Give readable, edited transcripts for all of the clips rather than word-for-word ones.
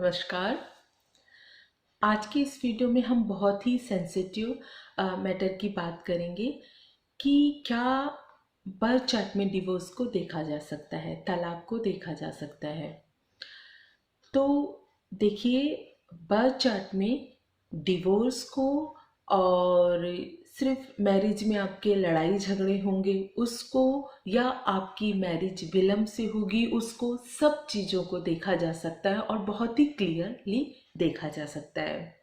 नमस्कार। आज की इस वीडियो में हम बहुत ही सेंसिटिव मैटर की बात करेंगे कि क्या बर्थ चार्ट में डिवोर्स को देखा जा सकता है, तलाक को देखा जा सकता है। तो देखिए, बर्थ चार्ट में डिवोर्स को और सिर्फ मैरिज में आपके लड़ाई झगड़े होंगे उसको, या आपकी मैरिज विलम्ब से होगी उसको, सब चीज़ों को देखा जा सकता है और बहुत ही क्लियरली देखा जा सकता है।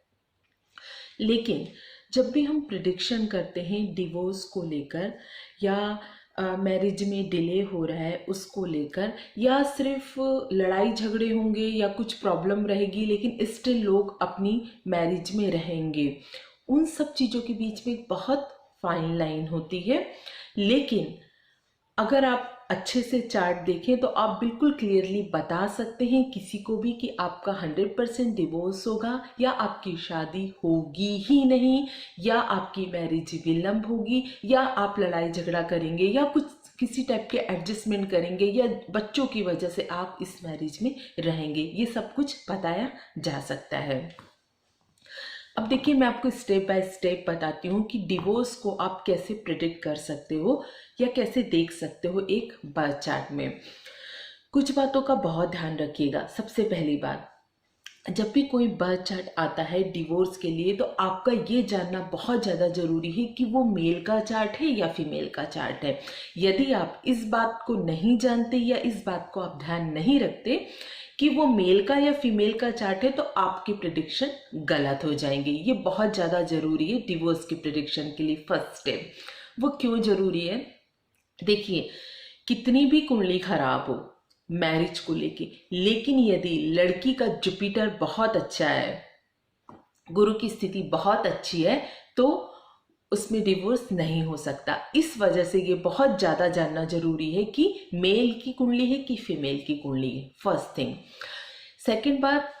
लेकिन जब भी हम प्रिडिक्शन करते हैं डिवोर्स को लेकर, या मैरिज में डिले हो रहा है उसको लेकर, या सिर्फ लड़ाई झगड़े होंगे या कुछ प्रॉब्लम रहेगी लेकिन स्टिल लोग अपनी मैरिज में रहेंगे, उन सब चीज़ों के बीच में एक बहुत फाइन लाइन होती है। लेकिन अगर आप अच्छे से चार्ट देखें तो आप बिल्कुल क्लियरली बता सकते हैं किसी को भी कि आपका 100% डिवोर्स होगा, या आपकी शादी होगी ही नहीं, या आपकी मैरिज विलम्ब होगी, या आप लड़ाई झगड़ा करेंगे, या कुछ किसी टाइप के एडजस्टमेंट करेंगे, या बच्चों की वजह से आप इस मैरिज में रहेंगे। ये सब कुछ बताया जा सकता है। अब देखिए, मैं आपको स्टेप बाय स्टेप बताती हूँ कि डिवोर्स को आप कैसे प्रिडिक्ट कर सकते हो या कैसे देख सकते हो एक बर्थ चार्ट में। कुछ बातों का बहुत ध्यान रखिएगा। सबसे पहली बात, जब भी कोई बर्थ चार्ट आता है डिवोर्स के लिए तो आपका ये जानना बहुत ज़्यादा ज़रूरी है कि वो मेल का चार्ट है या फीमेल का चार्ट है। यदि आप इस बात को नहीं जानते या इस बात को आप ध्यान नहीं रखते कि वो मेल का या फीमेल का चार्ट है तो आपकी प्रिडिक्शन गलत हो जाएंगे। ये बहुत ज़्यादा ज़रूरी है डिवोर्स की प्रिडिक्शन के लिए। फर्स्ट स्टेप वो क्यों ज़रूरी है? देखिए, कितनी भी कुंडली खराब हो मैरिज को लेके, लेकिन यदि लड़की का जुपिटर बहुत अच्छा है, गुरु की स्थिति बहुत अच्छी है, तो उसमें डिवोर्स नहीं हो सकता। इस वजह से ये बहुत ज़्यादा जानना जरूरी है कि मेल की कुंडली है कि फीमेल की कुंडली है। First thing. सेकंड बात,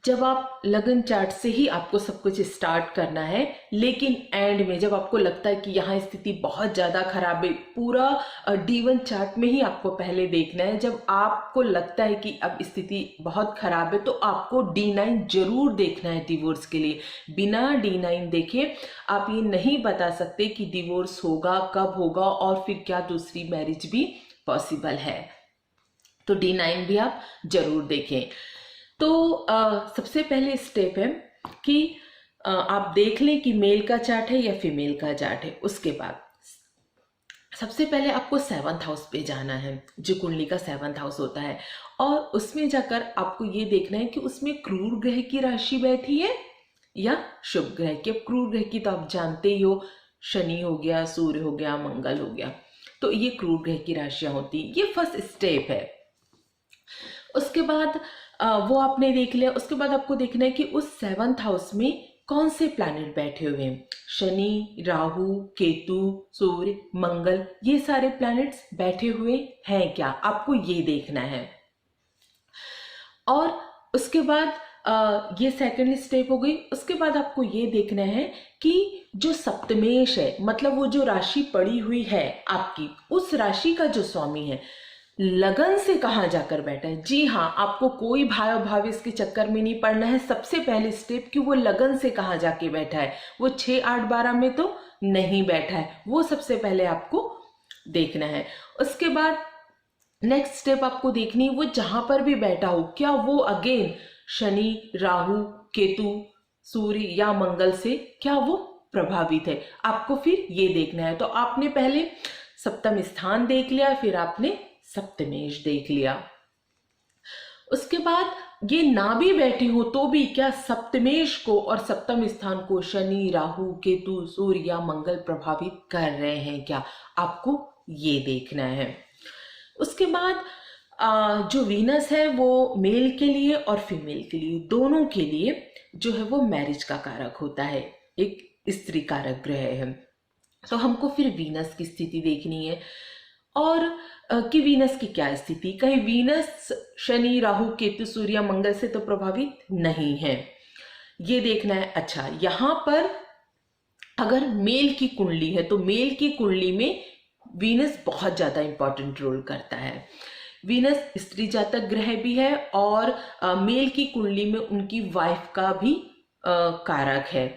जब आप लगन चार्ट से ही आपको सब कुछ स्टार्ट करना है, लेकिन एंड में जब आपको लगता है कि यहाँ स्थिति बहुत ज़्यादा खराब है, पूरा D1 चार्ट में ही आपको पहले देखना है। जब आपको लगता है कि अब स्थिति बहुत खराब है तो आपको D9 जरूर देखना है डिवोर्स के लिए। बिना D9 देखे आप ये नहीं बता सकते कि डिवोर्स होगा, कब होगा और फिर क्या दूसरी मैरिज भी पॉसिबल है। तो D9 भी आप जरूर देखें। तो सबसे पहले स्टेप है कि आप देख लें कि मेल का चार्ट है या फीमेल का चार्ट है। उसके बाद सबसे पहले आपको 7th हाउस पे जाना है, जो कुंडली का 7th हाउस होता है, और उसमें जाकर आपको ये देखना है कि उसमें क्रूर ग्रह की राशि बैठी है या शुभ ग्रह की। अब क्रूर ग्रह की तो आप जानते ही हो, शनि हो गया, सूर्य हो गया, मंगल हो गया, तो ये क्रूर ग्रह की राशियां होती। ये फर्स्ट स्टेप है। उसके बाद वो आपने देख लिया। उसके बाद आपको देखना है कि उस 7th हाउस में कौन से प्लैनेट बैठे हुए हैं। शनि, राहु, केतु, सूर्य, मंगल, ये सारे प्लैनेट्स बैठे हुए हैं क्या, आपको ये देखना है। और उसके बाद ये सेकंड स्टेप हो गई। उसके बाद आपको ये देखना है कि जो सप्तमेश है, मतलब वो जो राशि पड़ी हुई है आपकी, उस राशि का जो स्वामी है लगन से कहाँ जाकर बैठा है। जी हाँ, आपको कोई भाव भाव इसके चक्कर में नहीं पड़ना है। सबसे पहले स्टेप कि वो लगन से कहाँ जाके बैठा है, वो 6, 8, 12 में तो नहीं बैठा है, वो सबसे पहले आपको देखना है। उसके बाद नेक्स्ट स्टेप आपको देखनी है वो जहां पर भी बैठा हो, क्या वो अगेन शनि, राहु, केतु, सूर्य या मंगल से क्या वो प्रभावित है। आपको फिर ये देखना है। तो आपने पहले सप्तम स्थान देख लिया, फिर आपने सप्तमेश देख लिया। उसके बाद ये ना भी बैठी हो तो भी क्या सप्तमेश को और सप्तम स्थान को शनि, राहु, केतु, सूर्य या मंगल प्रभावित कर रहे हैं क्या, आपको ये देखना है। उसके बाद जो वीनस है वो मेल के लिए और फीमेल के लिए, दोनों के लिए जो है वो मैरिज का कारक होता है, एक स्त्री कारक ग्रह है। तो हमको फिर वीनस की स्थिति देखनी है, और कि वीनस की क्या स्थिति, कहीं वीनस शनि, राहु, केतु, सूर्य, मंगल से तो प्रभावित नहीं है, ये देखना है। अच्छा, यहां पर अगर मेल की कुंडली है तो मेल की कुंडली में वीनस बहुत ज्यादा इंपॉर्टेंट रोल करता है, वीनस स्त्री जातक ग्रह भी है और मेल की कुंडली में उनकी वाइफ का भी कारक है।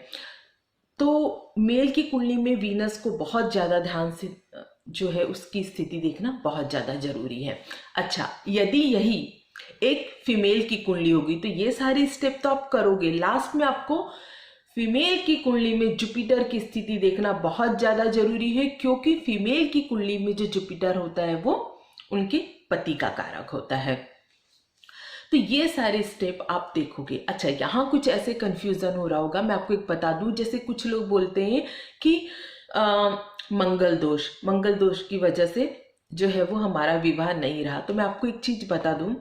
तो मेल की कुंडली में वीनस को बहुत ज़्यादा ध्यान से जो है उसकी स्थिति देखना बहुत ज़्यादा जरूरी है। अच्छा, यदि यही एक फीमेल की कुंडली होगी तो ये सारी स्टेप तो आप करोगे, लास्ट में आपको फीमेल की कुंडली में जुपिटर की स्थिति देखना बहुत ज्यादा जरूरी है, क्योंकि फीमेल की कुंडली में जो जुपिटर होता है वो उनके पति का कारक होता है। तो ये सारे स्टेप आप देखोगे। अच्छा, यहाँ कुछ ऐसे कंफ्यूजन हो रहा होगा, मैं आपको एक बता दूं। जैसे कुछ लोग बोलते हैं कि मंगल दोष की वजह से जो है वो हमारा विवाह नहीं रहा। तो मैं आपको एक चीज बता दूं,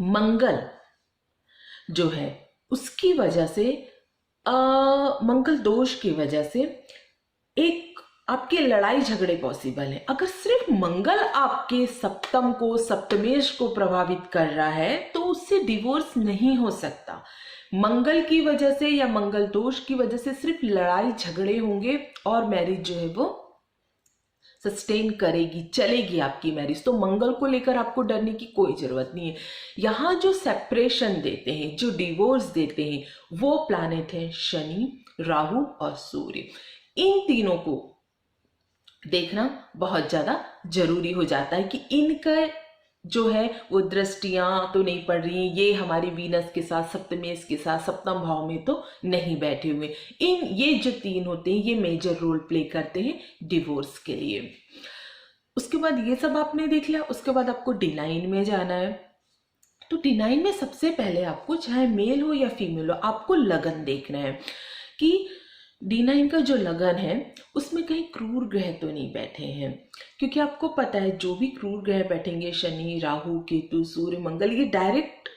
मंगल जो है उसकी वजह से मंगल दोष की वजह से एक आपके लड़ाई झगड़े पॉसिबल है। अगर सिर्फ मंगल आपके सप्तम को, सप्तमेश को प्रभावित कर रहा है तो उससे डिवोर्स नहीं हो सकता। मंगल की वजह से या मंगल दोष की वजह से सिर्फ लड़ाई झगड़े होंगे और मैरिज जो है वो सस्टेन करेगी, चलेगी आपकी मैरिज। तो मंगल को लेकर आपको डरने की कोई जरूरत नहीं है। यहाँ जो सेपरेशन देते हैं, जो डिवोर्स देते हैं, वो प्लैनेट है शनि, राहु और सूर्य। इन तीनों को देखना बहुत ज्यादा जरूरी हो जाता है कि इनका जो है वो दृष्टियां तो नहीं पड़ रही हैं, ये हमारी वीनस के साथ, सप्तमेश के साथ सप्तम भाव में तो नहीं बैठे हुए। ये जो तीन होते हैं ये मेजर रोल प्ले करते हैं डिवोर्स के लिए। उसके बाद ये सब आपने देख लिया, उसके बाद आपको D9 में जाना है। तो D9 में सबसे पहले आपको, चाहे मेल हो या फीमेल हो, आपको लगन देखना है कि D9 का जो लगन है उसमें कहीं क्रूर ग्रह तो नहीं बैठे हैं। क्योंकि आपको पता है जो भी क्रूर ग्रह बैठेंगे, शनि, राहु, केतु, सूर्य, मंगल, ये डायरेक्ट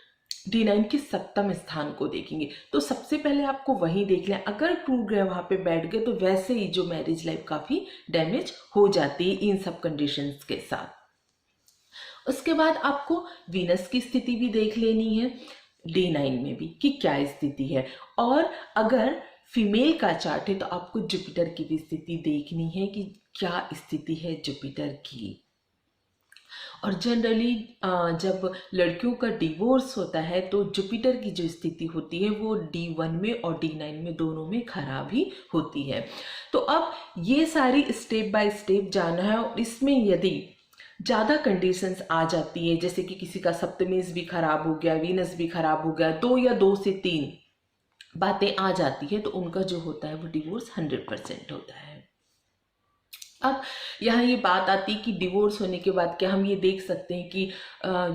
D9 के सप्तम स्थान को देखेंगे। तो सबसे पहले आपको वही देख लें। अगर क्रूर ग्रह वहां पे बैठ गए तो वैसे ही जो मैरिज लाइफ काफी डैमेज हो जाती है इन सब कंडीशंस के साथ। उसके बाद आपको वीनस की स्थिति भी देख लेनी है D9 में भी कि क्या स्थिति है। और अगर फीमेल का चार्ट है तो आपको जुपिटर की भी स्थिति देखनी है कि क्या स्थिति है जुपिटर की। और जनरली जब लड़कियों का डिवोर्स होता है तो जुपिटर की जो स्थिति होती है वो D1 में और D9 में दोनों में खराब ही होती है। तो अब ये सारी स्टेप बाय स्टेप जाना है। और इसमें यदि ज़्यादा कंडीशंस आ जाती है, जैसे कि किसी का सप्तमेश भी खराब हो गया, वीनस भी खराब हो गया, 2 या 2 से 3 बातें आ जाती है, तो उनका जो होता है वो डिवोर्स 100% होता है। अब यहाँ ये बात आती है कि डिवोर्स होने के बाद क्या हम ये देख सकते हैं कि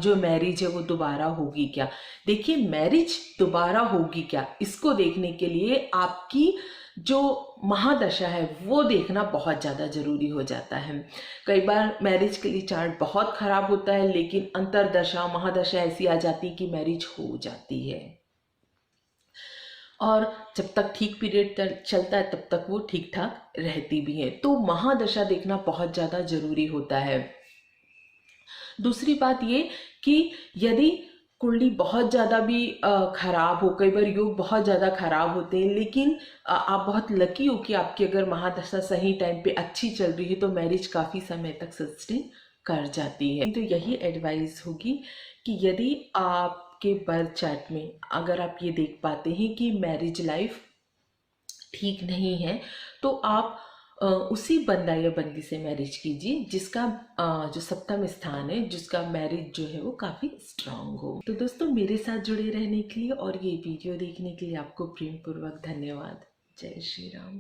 जो मैरिज है वो दोबारा होगी क्या। देखिए, मैरिज दोबारा होगी क्या, इसको देखने के लिए आपकी जो महादशा है वो देखना बहुत ज़्यादा जरूरी हो जाता है। कई बार मैरिज के लिए चार्ट बहुत खराब होता है, लेकिन अंतरदशा, महादशा ऐसी आ जाती है कि मैरिज हो जाती है। और जब तक ठीक पीरियड चलता है तब तक वो ठीक ठाक रहती भी है। तो महादशा देखना बहुत ज़्यादा जरूरी होता है। दूसरी बात ये कि यदि कुंडली बहुत ज़्यादा भी खराब हो, कई बार योग बहुत ज़्यादा खराब होते हैं, लेकिन आप बहुत लकी हो कि आपकी अगर महादशा सही टाइम पे अच्छी चल रही है तो मैरिज काफ़ी समय तक सस्टेन कर जाती है। तो यही एडवाइस होगी कि यदि आपके बर्थ चार्ट में अगर आप ये देख पाते हैं कि मैरिज लाइफ ठीक नहीं है तो आप उसी बंदा या बंदी से मैरिज कीजिए जिसका जो सप्तम स्थान है, जिसका मैरिज जो है वो काफ़ी स्ट्रांग हो। तो दोस्तों, मेरे साथ जुड़े रहने के लिए और ये वीडियो देखने के लिए आपको प्रेम पूर्वक धन्यवाद। जय श्री राम।